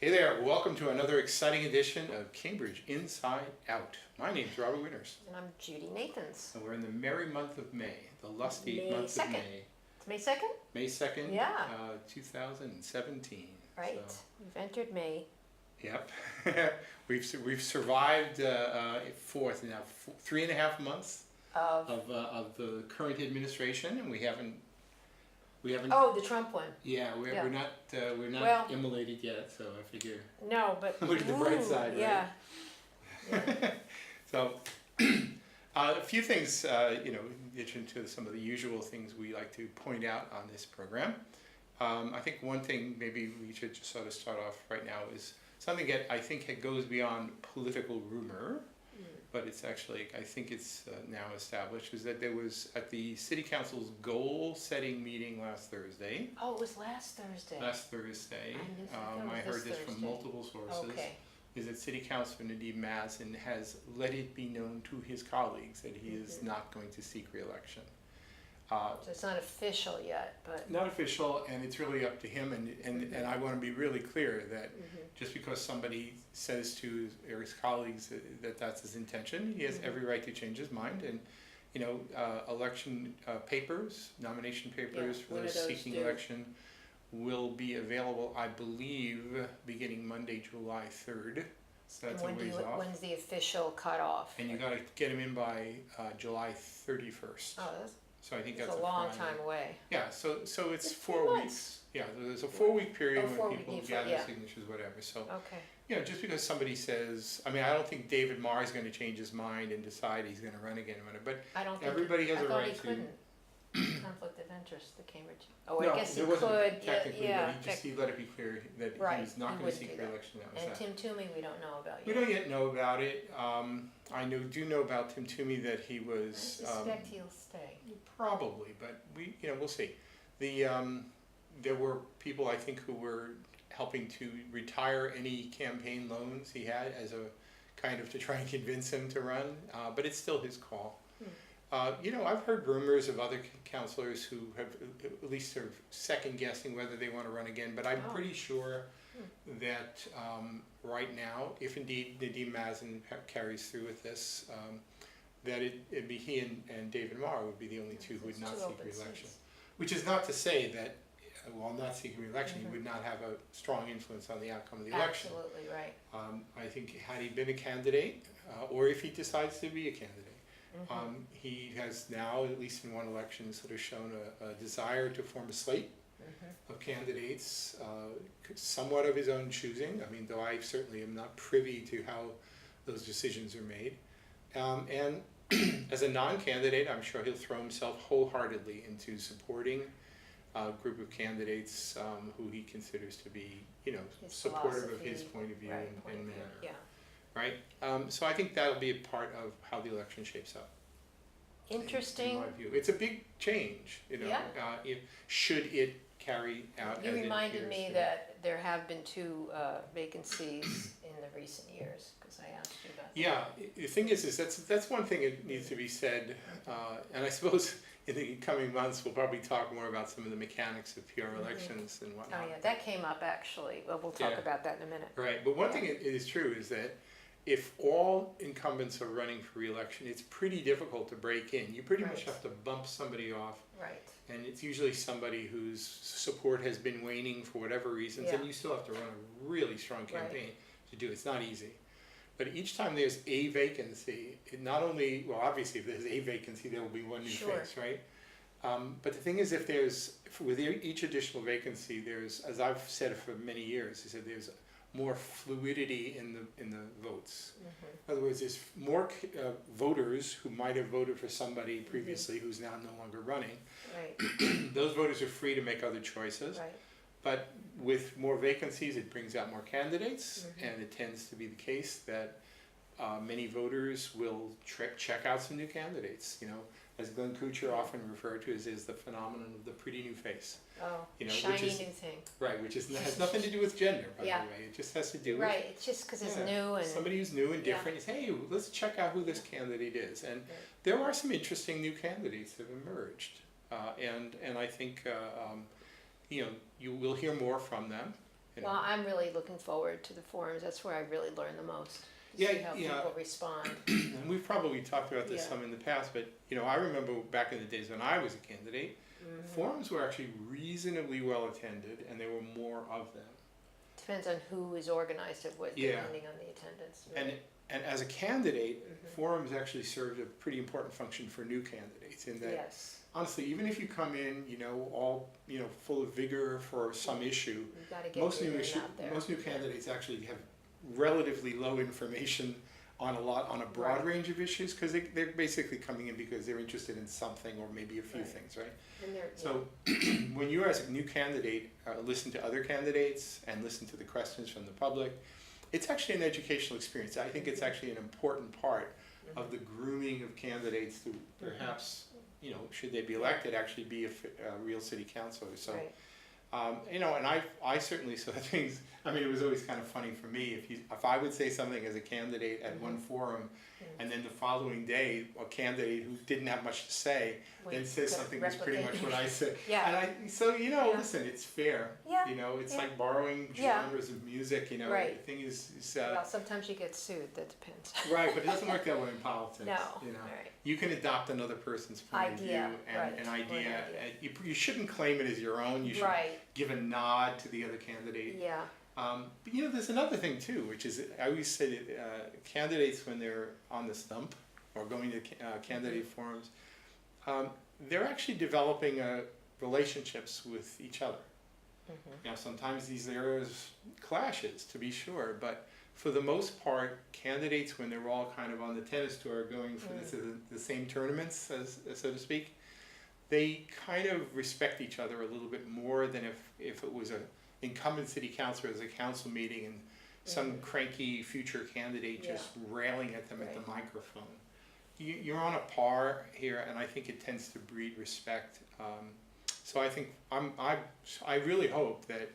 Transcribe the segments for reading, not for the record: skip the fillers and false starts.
Hey there, welcome to another exciting edition of Cambridge Inside Out. My name's Robert Winters. And I'm Judy Nathans. And we're in the merry month of May, the lusty month of May. It's May 2nd? May 2nd, Yeah. 2017. Right, So, we've entered May. yep. we've survived now 3.5 months Of the current administration, and we haven't. Oh, the Trump one. Yeah, we're not Well, immolated yet, so I figure. No, but Look at the bright side, right? Yeah. So, a few things, in addition to some of the usual things we like to point out on this program. I think one thing maybe we should just sort of start off right now is something that I think goes beyond political rumor, but it's actually, I think it's now established, is that there was at the City Council's goal-setting meeting last Thursday. Oh, it was last Thursday. I heard this from multiple sources. Okay. Is that City Councilor Judy Nathans has let it be known to his colleagues that he is not going to seek re-election. So it's not official yet, but... Not official, and it's really up to him, and I want to be really clear that just because somebody says to his colleagues that that's his intention, he has every right to change his mind, and election papers, nomination papers for the seeking election will be available, I believe, beginning Monday, July 3rd. So that's a ways off. When's the official cutoff? And you got to get them in by July 31st. Oh, So I think that's a long Friday. time away. Yeah, so it's 4 months. weeks. Yeah, there's a 4-week period when 4 week people need for- gather yeah. signatures, whatever. So Okay. just because somebody says, I don't think David Marr is going to change his mind and decide he's going to run again, but I don't think everybody has a I thought right he to. couldn't. Conflict of interest, the Cambridge. Oh, No, I guess he there wasn't could. technically, Yeah. but he let it be clear that Right, he's not he going to wouldn't seek do that. re-election. That was And that. Tim Toomey, we don't know about We yet. don't yet know about it. I do know about Tim Toomey that he I was suspect he'll stay. probably, but we'll see. There were people I think who were helping to retire any campaign loans he had as a kind of to try and convince him to run, but it's still his call. I've heard rumors of other councilors who have at least sort of second guessing whether they want to run again, but I'm pretty sure that right now, if indeed Judy Nathans carries through with this, that it'd be he and David Marr would be the only two who would not seek re-election. Which is not to say that, while not seeking re-election, he would not have a strong influence on the outcome of the election. Absolutely, right. I think had he been a candidate, or if he decides to be a candidate, he has now, at least in one election, sort of shown a desire to form a slate of candidates, somewhat of his own choosing. Though I certainly am not privy to how those decisions are made. And as a non-candidate, I'm sure he'll throw himself wholeheartedly into supporting a group of candidates who he considers to be, supportive of his point of view and manner. Yeah. Right? So I think that'll be a part of how the election shapes up. Interesting. In my view. It's a big change, should it carry out You as it reminded appears me to. that there have been 2 vacancies in the recent years, because I asked you about that. Yeah, the thing is that's one thing that needs to be said, and I suppose in the coming months we'll probably talk more about some of the mechanics of PR elections and whatnot. Oh yeah, that came up actually. Well, we'll talk Yeah. about that in a minute. Right, but one thing it is true is that if all incumbents are running for re-election, it's pretty difficult to break in. You pretty much have to bump somebody off, Right. and it's usually somebody whose support has been waning for whatever reasons, and Yeah. you still have to run a really strong campaign to do it. It's not easy. But each time there's a vacancy, it not only, well, obviously if there's a vacancy, there will be one new face, right? But the thing is, with each additional vacancy, there's, as I've said for many years, I said there's more fluidity in the votes. In other words, there's more voters who might have voted for somebody previously who's now no longer running. Right. Those voters are free to make other choices. Right. But with more vacancies, it brings out more candidates, and it tends to be the case that many voters will check out some new candidates. As Glenn Kuchar often referred to as is the phenomenon of the pretty new face. Oh, which shiny is, new thing. Right, which has nothing to do with gender, by the way. It just has to do with Right, it's just because it's new and somebody who's new and different. Is, hey, let's check out who this candidate is. And there are some interesting new candidates that have emerged, and I think you will hear more from them. you know. Well, I'm really looking forward to the forums. That's where I really learn the most. To Yeah, see how yeah. people respond. And we've probably talked about this Yeah. some in the past, but you know, I remember back in the days when I was a candidate, forums were actually reasonably well attended, and there were more of them. Depends on who is organized it with, Yeah. depending on the attendance. And as a candidate, forums actually served a pretty important function for new candidates in that, Yes, honestly, even if you come in, you know, all, you know, full of vigor for some issue, you gotta get most your new name out there. most new candidates actually have relatively low information on a broad Right. range of issues, because they're basically coming in because they're interested in something or maybe a few Right. things, right? And they're, So when you as a new candidate listen to other candidates and listen to the questions from the public, it's actually an educational experience. I think it's actually an important part of the grooming of candidates to perhaps, you know, should they be elected, actually be a real city councilor. So, right. you know, and I certainly saw things. I mean, it was always kind of funny for me if I would say something as a candidate at one forum, and then the following day a candidate who didn't have much to say When then you says could something that's pretty much replicate. what I said. Yeah. And so you know, Yeah. listen, it's fair. Yeah, You know, it's yeah. like borrowing Yeah. genres of music. You know, Right. the thing is Well, sometimes you get sued, that depends. right, but it doesn't work that way in politics. No, You know, right. you can adopt another person's point Idea, of view and right, an or an idea. idea. And you shouldn't claim it as your own. You should Right, give a nod to the other candidate. yeah, But you know, there's another thing too, which is I always say that candidates, when they're on the stump or going to candidate forums, they're actually developing relationships with each other. Now, sometimes these areas clashes, to be sure, but for the most part, candidates, when they're all kind of on the tennis tour going for the same tournaments, as so to speak, they kind of respect each other a little bit more than if it was a incumbent city councilor as a council meeting and some cranky future candidate just railing at them at the microphone. You're on a par here, and I think it tends to breed respect. So I think I really hope that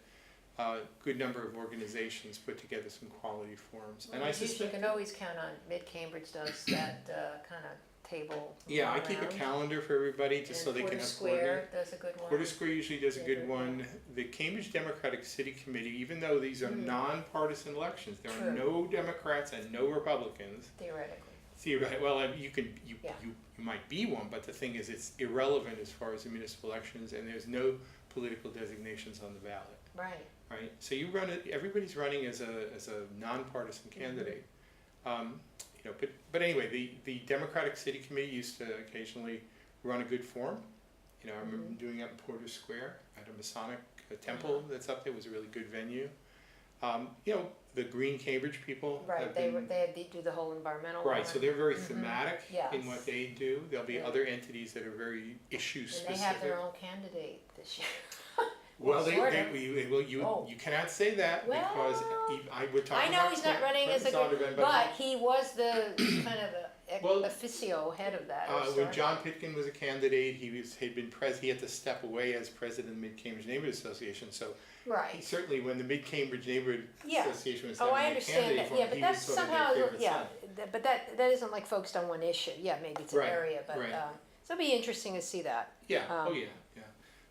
a good number of organizations put together some quality forums. well, And I you suspect, can always count on Mid-Cambridge does that kind of table. yeah, I keep a around. calendar for everybody just so they can Porter have Square does a good one. Porter Square usually does a good good one. The Cambridge Democratic City Committee, even though these are nonpartisan elections, there are True. no Democrats and no Republicans. Theoretically, Theoretically, well, you Yeah. might be one, but the thing is, it's irrelevant as far as the municipal elections, and there's no political designations on the ballot, right, right? So you run it. Everybody's running as a nonpartisan candidate. You know, but anyway, the Democratic City Committee used to occasionally run a good forum. You know, I remember doing that in Porter Square at a Masonic temple that's up there. It was a really good venue. You know, the Green Cambridge people right, have they been, do the whole environmental right, one. so they're very thematic Yes. in what they do. There'll be Yeah. other entities that are very issue And specific. they have their own candidate this year. Well, Sort of. you cannot say that because Well, I would talk I know about he's not running as a Clinton good, Zondervan, but he was the kind of Well, officio head of that. or when started. John Pitkin was a candidate, he had to step away as president of the Mid-Cambridge Neighborhood Association. So he Right, certainly, when the Mid-Cambridge Neighborhood Yeah. Association was oh, having I a understand candidate that, for yeah, him, but he that's was sort of their somehow, favorite yeah, son. but that isn't like focused on one issue, yeah, maybe it's an Right, area, but, right. so it'll be interesting to see that. Yeah, oh yeah, yeah.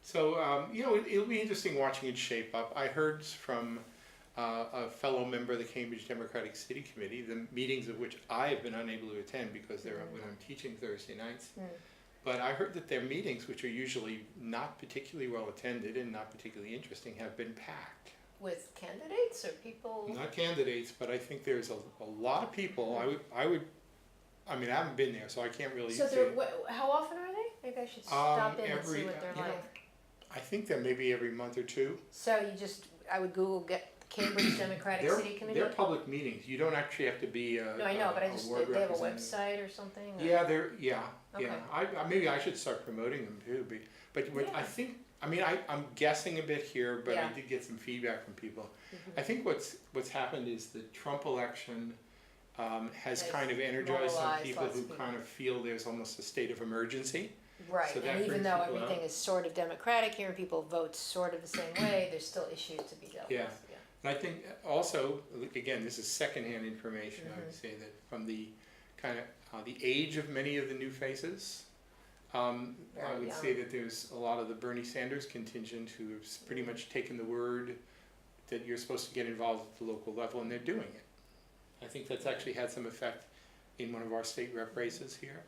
So, you know, it'll be interesting watching it shape up. I heard from a fellow member of the Cambridge Democratic City Committee, the meetings of which I have been unable to attend because they're when I'm teaching Thursday nights. But I heard that their meetings, which are usually not particularly well attended and not particularly interesting, have been packed. With candidates or people? Not candidates, but I think there's a lot of people. I mean, I haven't been there, so I can't really So say. they're, how often are they? Maybe I should stop in and see what they're you know, like. I think they're maybe every month or two. So I would Google Cambridge Democratic City Committee? They're public meetings. You don't actually have to be a No, I know, but I a just, ward they have a representative. website or something? or- Yeah, Okay. maybe I should start promoting them too. But what I Yeah. think, I mean, I'm guessing a bit here, but I Yeah. did get some feedback from people. I think what's happened is the Trump election has Has kind of energized some mobilized people lots who of people. kind of feel there's almost a state of emergency. Right, So that and even brings though people out. everything is sort of democratic here and people vote sort of the same way, there's still issues to be dealt with. Yeah. And I think also, again, this is secondhand information. I would say that from the kind of the age of many of the new faces, I Very would young. say that there's a lot of the Bernie Sanders contingent who have pretty much taken the word that you're supposed to get involved at the local level, and they're doing it. I think that's actually had some effect in one of our state rep races here.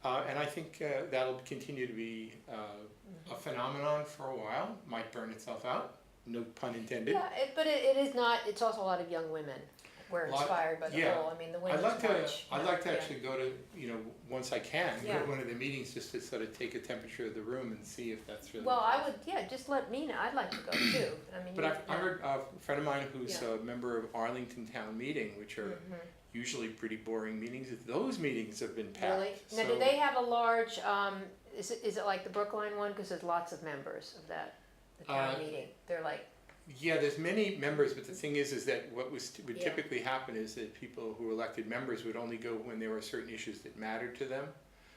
And I think that'll continue to be a phenomenon for a while. Might burn itself out, no pun intended. Yeah, but it is not, it's also a lot of young women were inspired by the whole, I mean, the women's march. I'd like to actually go to, once I can, go Yeah. to one of the meetings just to sort of take a temperature of the room and see if that's really. Well, I would, just let me know, I'd like to go too, I mean. But I heard a friend of mine who's Yeah. a member of Arlington Town Meeting, which are usually pretty boring meetings, those meetings have been packed. Really? Now, do they have a large, is it like the Brookline one, because there's lots of members of that, the town meeting, they're like. Yeah, there's many members, but the thing is that what would Yeah. typically happen is that people who were elected members would only go when there were certain issues that mattered to them.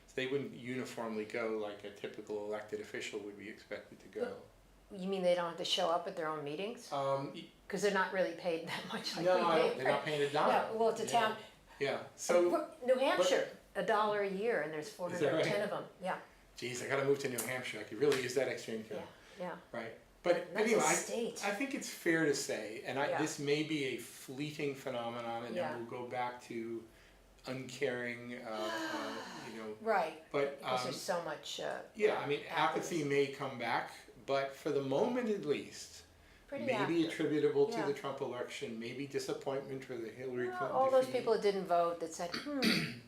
So they wouldn't uniformly go like a typical elected official would be expected to go. You mean they don't have to show up at their own meetings? Because they're not really paid that much like we pay. They're not paying a dime. Yeah, well, it's a town. Yeah, so, New Hampshire, $1 a year, and there's 410 right? of them, yeah, geez, I gotta move to New Hampshire, I could really use that extra income. yeah. Right, but That's anyway, a state. I think it's fair to say, and Yeah. this may be a fleeting phenomenon, and Yeah. then we'll go back to uncaring, Right, but, because there's so much, yeah, I mean, apathy may come back, but for the moment at least, pretty maybe active. attributable to Yeah. the Trump election, maybe disappointment for the Hillary Well, Clinton all those defeat. people that didn't vote that said,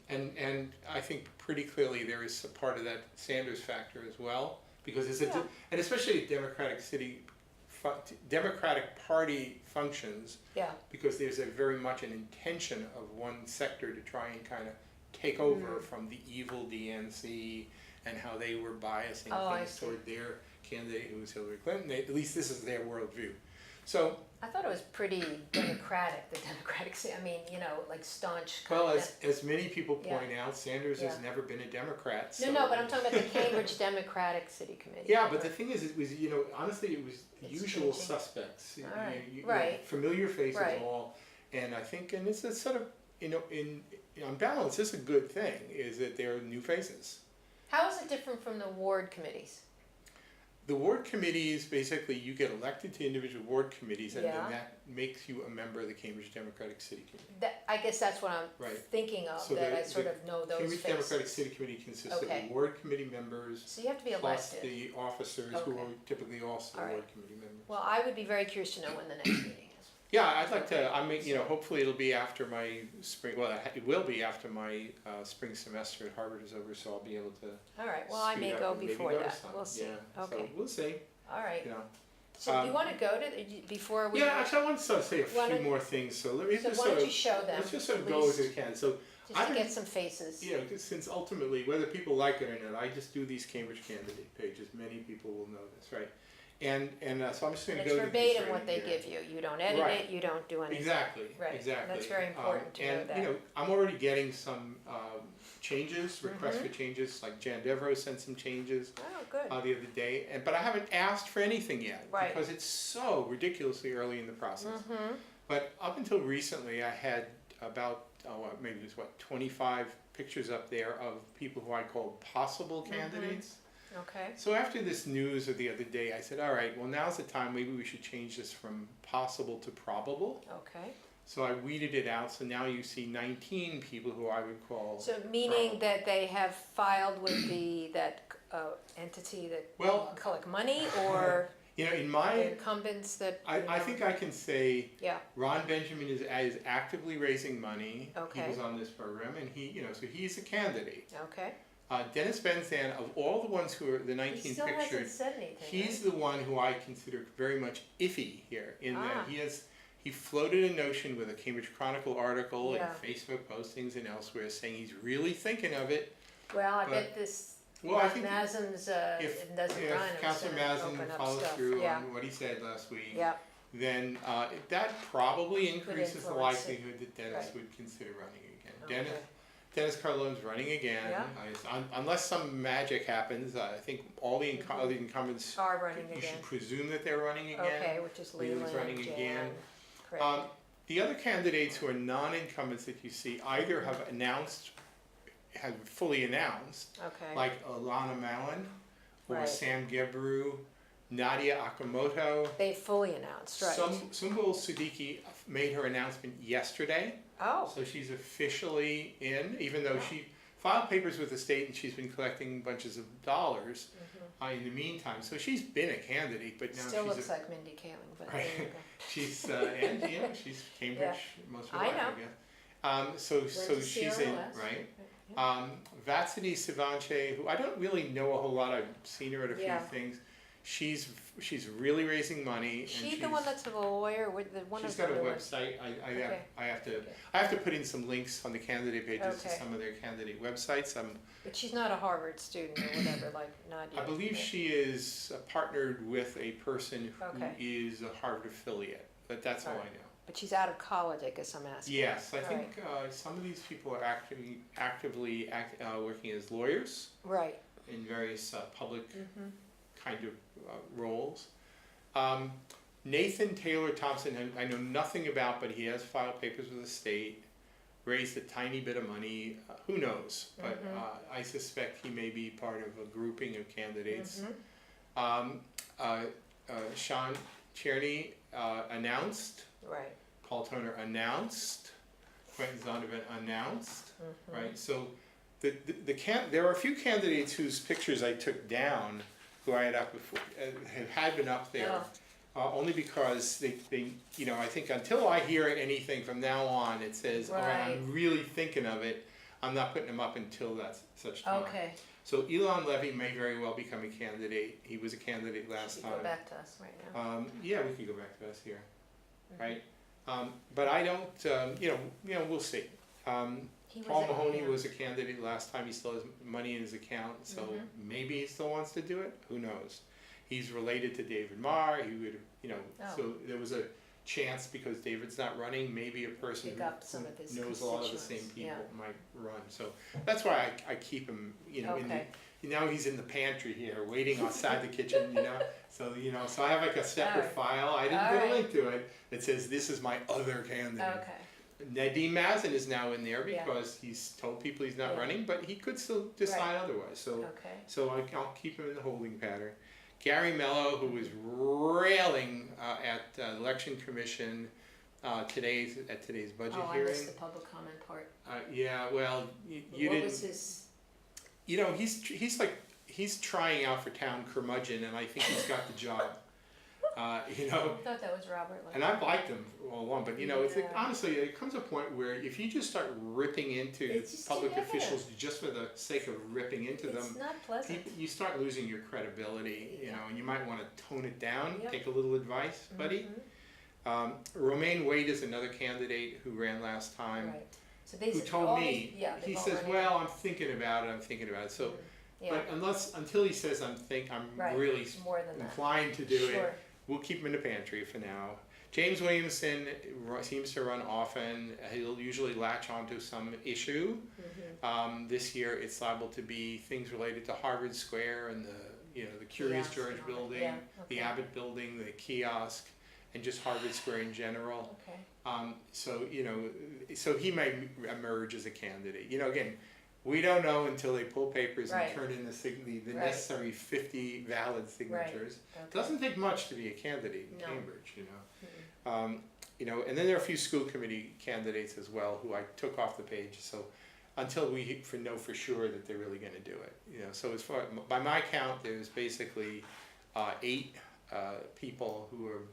And I think pretty clearly there is a part of that Sanders factor as well, because it's Yeah. and especially at Democratic Party functions, yeah, because there's a very much an intention of one sector to try and kind of take over from the evil DNC and how they were biasing Oh, I things see. toward their candidate who was Hillary Clinton. At least this is their worldview. So, I thought it was pretty democratic, the Democratic, I mean, like staunch. well, kind of- as many people point Yeah. out, Sanders has Yeah. never been a Democrat. No, So. no, but I'm talking about the Cambridge Democratic City Committee. Yeah, but the thing is, it was, honestly, it was the It's usual changing. suspects. All right. You know, Right. familiar faces Right. all. And I think, and it's a sort of, on balance, it's a good thing, is that there are new faces. How is it different from the ward committees? The ward committees, basically, you get elected to individual ward committees, and Yeah. then that makes you a member of the Cambridge Democratic City Committee. I guess that's what I'm Right. thinking of, So that the- I sort the of know those Cambridge Democratic faces. City Committee consists Okay. of the ward committee members, So you have to be plus elected. the officers who Okay. are typically also All right. ward committee members. Well, I would be very curious to know when the next meeting is. Yeah, I'd like to, hopefully it'll be after my spring, well, it will be after my spring semester at Harvard is over, so I'll be able to All right, well, I scoot may up go and maybe before go to that, some. we'll see, Yeah, so okay, we'll see, all right. you know. So do you wanna go to, before we? Yeah, actually, I want to sort of say a Why few don't- more things, so let me So just why sort don't of, you show them, let's just sort of at go as we least, can. So, just to get some faces. since ultimately, whether people like it or not, I just do these Cambridge candidate pages, many people will know this, right? And so I'm just gonna And go it's to these verbatim right what they here. give you, you don't edit Right. it, you don't do anything. Exactly, Right, exactly. that's very important to know and, that. I'm already getting some changes, requests Mm-hmm. for changes, like Jan Devereaux sent some changes Oh, good, the other day, but I haven't asked for anything yet. Right. Because it's so ridiculously early in the process. mm-hmm, But up until recently, I had about, maybe it was 25 pictures up there of people who I called possible Mm-hmm. candidates. okay, So after this news of the other day, I said, all right, well, now's the time, maybe we should change this from possible to probable. okay. So I weeded it out, so now you see 19 people who I would call. So meaning that they have filed with that entity that Well- collect money, or In the my, incumbents that? I think I can say Yeah, Ron Benjamin is actively raising money. Okay. He was on this program, and so he's a candidate. okay. Dennis Benzan, of all the ones who are the 19 He still hasn't pictured, said anything, he's the one who I consider very much iffy here, in that Ah. he floated a notion with a Cambridge Chronicle article Yeah. and Facebook postings and elsewhere, saying he's really thinking of it. right? Well, I but- bet this, Well, I think Mazen's, if doesn't run, it's Councilor gonna Mazin open up follows stuff, through yeah, on what he said last week, yeah, then that probably increases the influence it. likelihood that Dennis Right. would consider running again. okay. Dennis Carlone's running again. Yeah. Unless some magic happens, I think all the other incumbents, Are running you again, should presume that they're running again. okay, which is Leland's Leland, running Jan, again. Craig. The other candidates who are non-incumbents that you see either have fully announced, Okay, like Alana Mallon or Right. Sam Gebru Nadia Akamoto. They fully announced, right? Sumbul Siddiqui made her announcement yesterday. Oh, So she's officially in, even though Wow. she filed papers with the state and she's been collecting bunches of dollars in the meantime. So she's been a candidate, but now still she's looks like Mindy Kaling, but Right. there you go. she's and you know she's Cambridge most of her I life, know. I guess. So to she's in, CROS. right? Yeah. Vatsidi Sivanche, who I don't really know a whole lot. I've seen her at a Yeah. few things. She's really raising money. Is and she she's, the one that's a lawyer with the one She's of the got a other ones? website. Okay. I have to put in some links on the candidate pages to Okay. some of their candidate websites. But she's not a Harvard student or whatever, like Nadia. I believe she is partnered with a person who Okay. is a Harvard affiliate, but that's all I Alright. know. But she's out of college, I guess I'm asking. Yes, I Right. think some of these people are actively working as lawyers Right. in various public Mm-hmm. kind of roles. Nathan Taylor Thompson, I know nothing about, but he has filed papers with the state, raised a tiny bit of money. Who knows? But I suspect he may be part of a grouping of candidates. Sean Tierney announced. Right. Paul Toner announced. Quentin Zondervan announced. Right. So there are a few candidates whose pictures I took down, who I had up before, had been up there. Only because they, I think until I hear anything from now on, it says, all right, I'm really thinking of it. I'm not putting them up until that's such time. Okay. So Elon Levy may very well become a candidate. He was a candidate last time. Go back to us right now. Yeah, we could go back to us here, right? But I don't, we'll see. Paul Mahoney was a candidate last time. He still has money in his account, so maybe he still wants to do it. Who knows? He's related to David Marr. He would, so there was a chance because David's not running. Maybe a person Pick up some of his knows a lot of the same constituents, people might run. So that's why I keep him, now he's in the pantry here, waiting outside the kitchen, So, so I have like a separate file. I didn't put a link to it that says this is my other candidate. Okay. Nadeem Mazen is now in there because he's told people he's not running, but he could still decide otherwise. So, I'll keep him in the holding pattern. Gary Mello, who was railing at the Election Commission at today's budget hearing. I missed the public comment part. Yeah, well, you didn't. What was his? He's trying out for town curmudgeon, and I think he's got the job. I thought that was Robert. And I've liked him all along, but it's like, honestly, it comes a point where if you just start ripping into public officials just for the sake of ripping into them, it's not pleasant. you start losing your credibility, and you might want to tone it down, take a little advice, buddy. Romaine Wade is another candidate who ran last time, So who told me, he says, well, I'm thinking about it, so, but until he says I'm really more than inclined to do it, we'll keep him in the pantry for now. James Williamson seems to run often. He'll usually latch onto some issue. This year it's liable to be things related to Harvard Square and the Curious George building, the Abbott building, the kiosk, and just Harvard Square in general. So he may emerge as a candidate. Again, we don't know until they pull papers and turn in the necessary 50 valid signatures. Doesn't take much to be a candidate in Cambridge, and then there are a few school committee candidates as well who I took off the page. So until we know for sure that they're really going to do it, So as far by my count, there's basically 8 people who are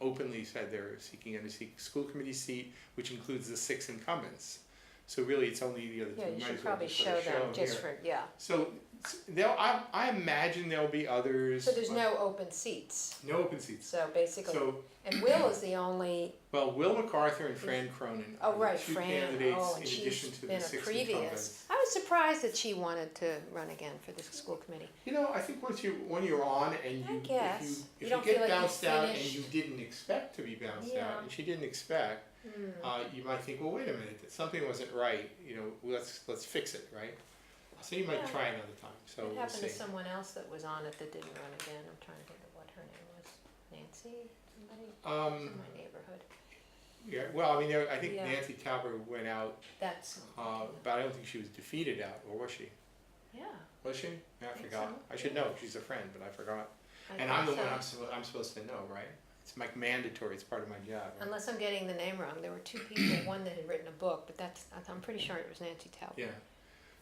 openly said they're seeking a school committee seat, which includes the 6 incumbents. So really, it's only the other 2. You should probably show them just for So I imagine there'll be others. So there's no open seats. No open seats. So basically, and Will is the only. Well, Will MacArthur and Fran Cronin. Oh right, 2 Fran. candidates And in addition to been the 6 previous. incumbents. I was surprised that she wanted to run again for the school committee. I think when you're on and I guess. if don't you get feel like bounced out and finished. you didn't expect to be bounced out, and she didn't expect. You might think, well, wait a minute, something wasn't right. Let's fix it, right? So you might try another time. So It we'll happened see. to someone else that was on it that didn't run again. I'm trying to think of what her name was. Nancy? Somebody? In my neighborhood. Yeah. Well, I think Nancy Tauber went out, That's. but I don't think she was defeated out, or was she? Yeah. Was she? I think forgot. so. I should know. She's a friend, but I forgot. And I'm the one I'm supposed to know, right? It's like mandatory, it's part of my job. Right? Unless I'm getting the name wrong, there were two people, one that had written a book, but I'm pretty sure it was Nancy Talbot. Yeah.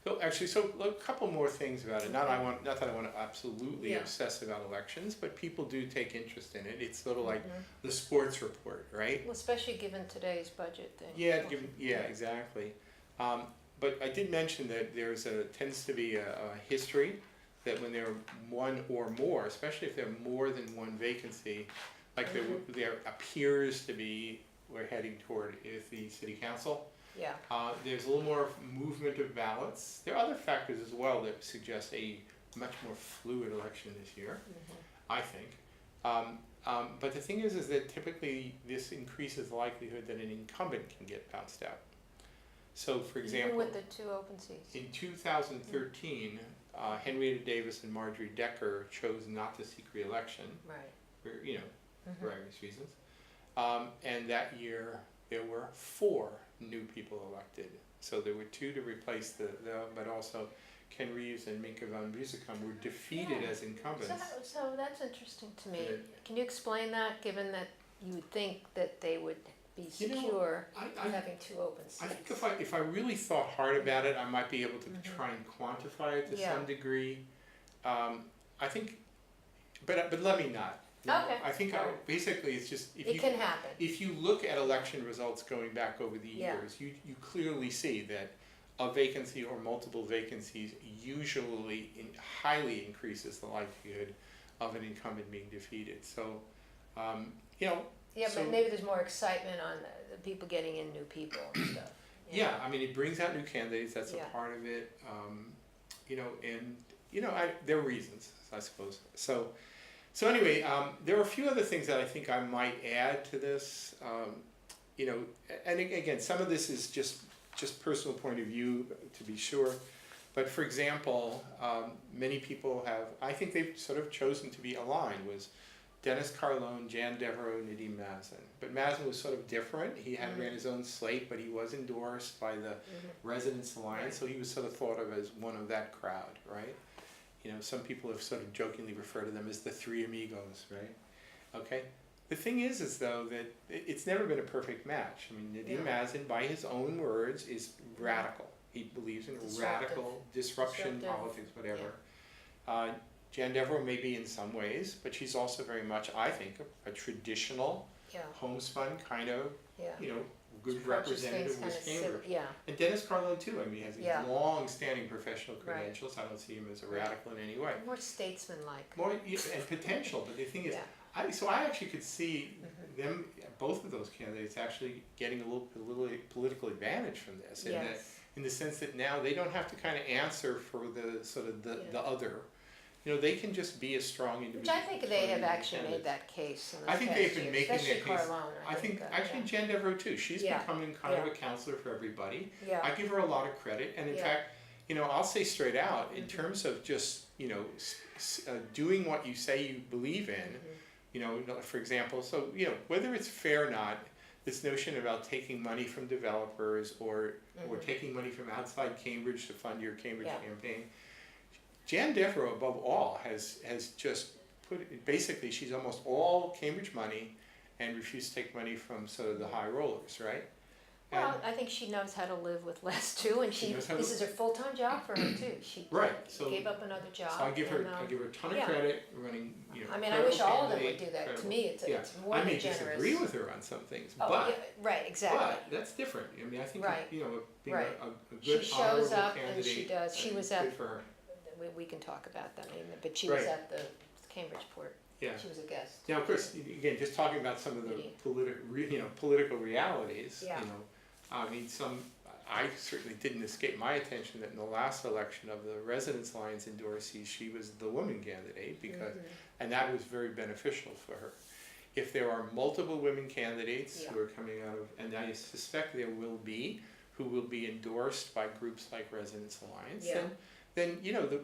So actually, a couple more things about it. Not that I want to absolutely obsess about elections, but people do take interest in it. It's sort of like the sports report, right? Well, especially given today's budget thing. Yeah, exactly. But I did mention that tends to be a history that when there are one or more, especially if there are more than one vacancy, like there appears to be, we're heading toward is the city council. Yeah. There's a little more movement of ballots. There are other factors as well that suggest a much more fluid election this year, I think. But the thing is that typically this increases the likelihood that an incumbent can get bounced out. So, for example, even with the two open seats. In 2013, Henrietta Davis and Marjorie Decker chose not to seek re-election, Right. for various reasons. And that year there were 4 new people elected. So there were 2 to replace but also Ken Reeves and Minka van Busekom were defeated as incumbents. So that's interesting to me. Can you explain that, given that you would think that they would be secure having 2 open seats? I think if I really thought hard about it, I might be able to try and quantify it to some degree. I think, but let me not. Okay. I think basically it's just it can happen. If you look at election results going back over the years, you clearly see that a vacancy or multiple vacancies usually highly increases the likelihood of an incumbent being defeated. So, but maybe there's more excitement on the people getting in new people and stuff. Yeah, I mean, it brings out new candidates. That's a part of it. There are reasons, I suppose. So anyway, there are a few other things that I think I might add to this. And again, some of this is just personal point of view, to be sure. But for example, many people I think they've sort of chosen to be aligned, was Dennis Carlone, Jan Devereaux, Nadim Mazen. But Mazen was sort of different. He had ran his own slate, but he was endorsed by the Residents Alliance, so he was sort of thought of as one of that crowd, right? Some people have sort of jokingly referred to them as the 3 amigos, right? Okay. The thing is though that it's never been a perfect match. I mean, Nadim Mazen, by his own words, is radical. He believes in radical disruption, politics, whatever. Jan Devereaux may be in some ways, but she's also very much, I think, a traditional, homespun kind of, good representative of West Cambridge. And Dennis Carlone too. I mean, he has these long-standing professional credentials. I don't see him as a radical in any way. More statesman-like. More and potential. But the thing is, I actually could see them, both of those candidates, actually getting a little political advantage from this, in the sense that now they don't have to kind of answer for the sort of the other. They can just be a strong individual. Which I think they have actually made that case. I think they've been making that case. Carlone, I think actually Jan Devereaux too. She's becoming kind of a counselor for everybody. I give her a lot of credit, and in fact, I'll say straight out, in terms of just doing what you say you believe in. For example, so whether it's fair or not, this notion about taking money from developers or taking money from outside Cambridge to fund your Cambridge campaign. Jan Devereaux, above all, has just basically, she's almost all Cambridge money and refused to take money from sort of the high rollers, right? Well, I think she knows how to live with less too, and this is her full-time job for her too. She gave up another job. So I give her a ton of credit running. I mean, I wish all of them would do that. To me, it's more than generous. I may disagree with her on some things, exactly. But that's different. I mean, I think being a good, she shows up candidate, and she does. She was at. Good for her. We can talk about that, but she was at the Cambridge port. Yeah. She was a guest. Now, of course, again, just talking about some of the political realities. I mean, I certainly didn't escape my attention that in the last election of the Residents Alliance endorsees, she was the woman candidate and that was very beneficial for her. If there are multiple women candidates who are coming out of, and I suspect there will be, who will be endorsed by groups like Residents Alliance, then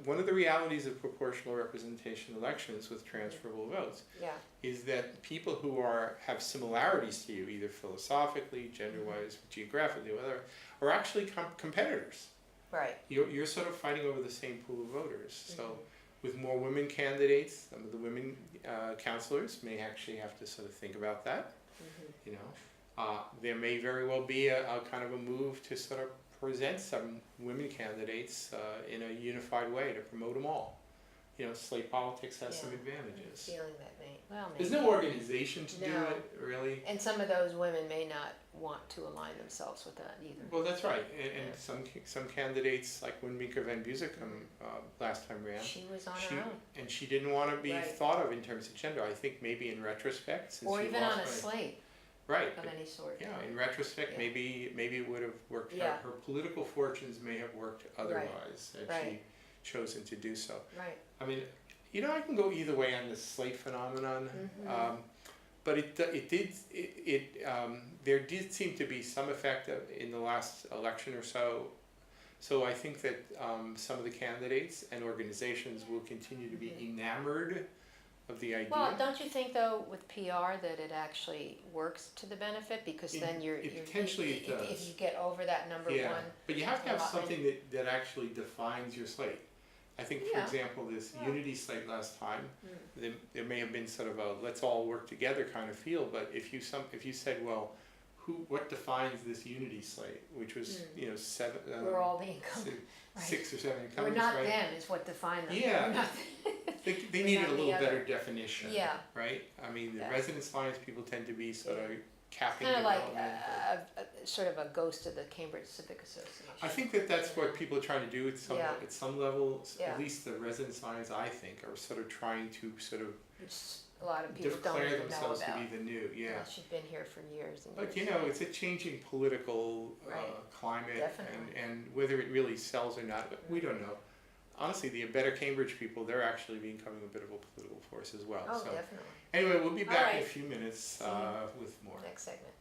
one of the realities of proportional representation elections with transferable votes is that people who have similarities to you, either philosophically, gender-wise, geographically, whatever, are actually competitors. Right. You're sort of fighting over the same pool of voters. So with more women candidates, some of the women councilors may actually have to sort of think about that. You know, there may very well be a kind of a move to sort of present some women candidates in a unified way to promote them all. You know, slate politics has some advantages. Feeling that maybe. There's no organization to do No. it, really. And some of those women may not want to align themselves with that either. Well, that's right, and some candidates, like when Minka Van Buzikum last time ran, She was on her own. and she didn't want to be Right. thought of in terms of gender. I think maybe in retrospect, since Or she even lost on a by- slate right, of any sort. yeah, in retrospect, Yeah. maybe it would have worked. Yeah. Her political fortunes may have worked otherwise had she Right. chosen to do so. Right. I mean, you know, I can go either way on the slate phenomenon, but there did seem to be some effect in the last election or so. So I think that some of the candidates and organizations will continue to be enamored of the idea. Well, don't you think though with PR that it actually works to the benefit, because then you're potentially it does. if you get over that number Yeah, one. but you have to have allotment. something that actually defines your slate. I think, for Yeah. example, this Yeah. unity slate last time, there may have been sort of a let's all work together kind of feel, but if you said, well, what defines this unity slate, which was you know seven, We're all the incumbents. Right. 6 or 7 We're incumbents, not right? them is what defined them. Yeah. We're not They We're needed not a the little other. better definition, Yeah. right? I mean, the Yeah. residence lines people tend to be sort of capping kind of like development. sort of a ghost of the Cambridge Civic Association. I think that's what people are trying to do at some level. Yeah. At least the residence lines, I think, are sort of trying to sort of Which a lot of people don't declare even know themselves to about. be the new, yeah. Unless you've been here for years and years. But you know, it's a changing political Right. climate, Definitely. and whether it really sells or not, we don't know. Honestly, the Better Cambridge people, they're actually becoming a bit of a political force as well. Oh, So definitely. anyway, we'll be back in a right. few minutes See you. with more. Next segment.